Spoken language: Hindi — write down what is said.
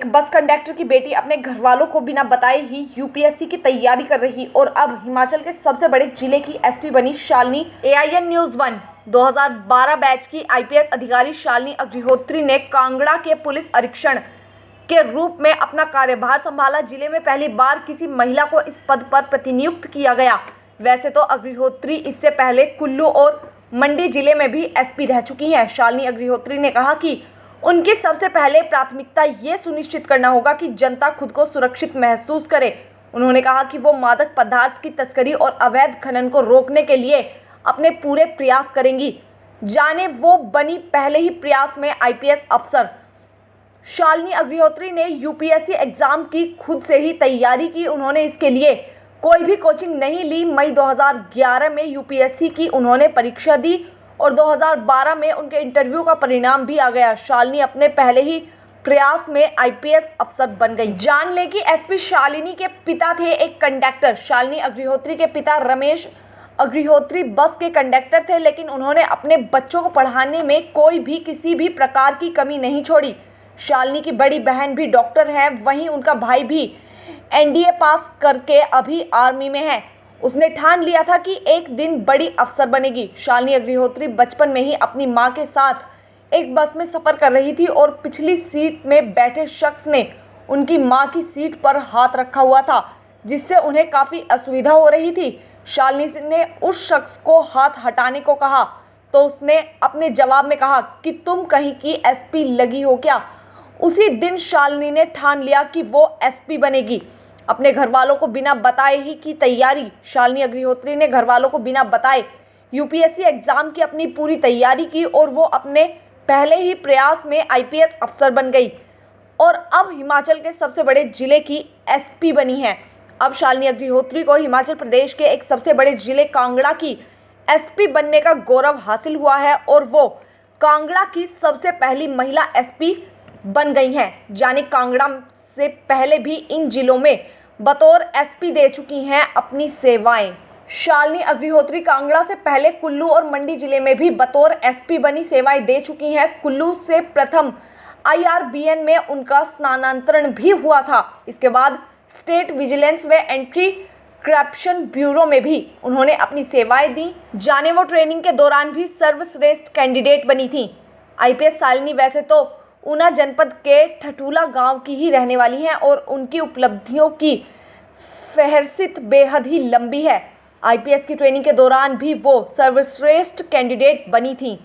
बस कंडक्टर की बेटी अपने घर वालों को बिना बताए ही यूपीएससी की तैयारी कर रही और अब हिमाचल के सबसे बड़े जिले की एसपी बनी शालिनी। एआईएन न्यूज़ 1 2012 बैच की आईपीएस अधिकारी शालिनी अग्निहोत्री ने कांगड़ा के पुलिस अधीक्षक के रूप में अपना कार्यभार संभाला। जिले में पहली बार किसी महिला को इस पद पर प्रतिनियुक्त किया गया। वैसे तो अग्निहोत्री इससे पहले कुल्लू और मंडी जिले में भी एसपी रह चुकी हैं। शालिनी अग्निहोत्री ने कहा कि उनकी सबसे पहले प्राथमिकता ये सुनिश्चित करना होगा कि जनता खुद को सुरक्षित महसूस करे। उन्होंने कहा कि वो मादक पदार्थ की तस्करी और अवैध खनन को रोकने के लिए अपने पूरे प्रयास करेंगी। जाने वो बनी पहले ही प्रयास में आईपीएस अफसर। शालिनी अग्निहोत्री ने यूपीएससी एग्जाम की खुद से ही तैयारी की। उन्होंने इसके लिए कोई भी कोचिंग नहीं ली। मई 2011 में यूपीएससी की उन्होंने परीक्षा दी और 2012 में उनके इंटरव्यू का परिणाम भी आ गया। शालिनी अपने पहले ही प्रयास में आईपीएस अफसर बन गई। जान लें कि एसपी शालिनी के पिता थे एक कंडक्टर। शालिनी अग्निहोत्री के पिता रमेश अग्निहोत्री बस के कंडक्टर थे, लेकिन उन्होंने अपने बच्चों को पढ़ाने में कोई भी किसी भी प्रकार की कमी नहीं छोड़ी। शालिनी की बड़ी बहन भी डॉक्टर है, वहीं उनका भाई भी एनडीए पास करके अभी आर्मी में है। उसने ठान लिया था कि एक दिन बड़ी अफसर बनेगी। शालिनी अग्निहोत्री बचपन में ही अपनी मां के साथ एक बस में सफ़र कर रही थी और पिछली सीट में बैठे शख्स ने उनकी मां की सीट पर हाथ रखा हुआ था, जिससे उन्हें काफ़ी असुविधा हो रही थी। शालिनी ने उस शख्स को हाथ हटाने को कहा तो उसने अपने जवाब में कहा कि तुम कहीं की एसपी लगी हो क्या। उसी दिन शालिनी ने ठान लिया कि वो एसपी बनेगी। अपने घर वालों को बिना बताए ही की तैयारी। शालिनी अग्निहोत्री ने घर वालों को बिना बताए यूपीएससी एग्जाम की अपनी पूरी तैयारी की और वो अपने पहले ही प्रयास में आईपीएस अफसर बन गई और अब हिमाचल के सबसे बड़े जिले की एसपी बनी है। अब शालिनी अग्निहोत्री को हिमाचल प्रदेश के एक सबसे बड़े जिले कांगड़ा की एसपी बनने का गौरव हासिल हुआ है और वो कांगड़ा की सबसे पहली महिला एसपी बन गई हैं। जाने कांगड़ा से पहले भी इन जिलों में बतौर एसपी दे चुकी हैं अपनी सेवाएं। शालिनी अग्निहोत्री कांगड़ा से पहले कुल्लू और मंडी जिले में भी बतौर एसपी बनी सेवाएं दे चुकी हैं। कुल्लू से प्रथम आईआरबीएन में उनका स्थानांतरण भी हुआ था। इसके बाद स्टेट विजिलेंस व एंटी करप्शन ब्यूरो में भी उन्होंने अपनी सेवाएं दी। जाने वो ट्रेनिंग के दौरान भी सर्वश्रेष्ठ कैंडिडेट बनी थी। आईपीएस शालिनी वैसे तो ऊना जनपद के ठठूला गांव की ही रहने वाली हैं और उनकी उपलब्धियों की फहरिस्त बेहद ही लंबी है। आईपीएस की ट्रेनिंग के दौरान भी वो सर्वश्रेष्ठ कैंडिडेट बनी थी।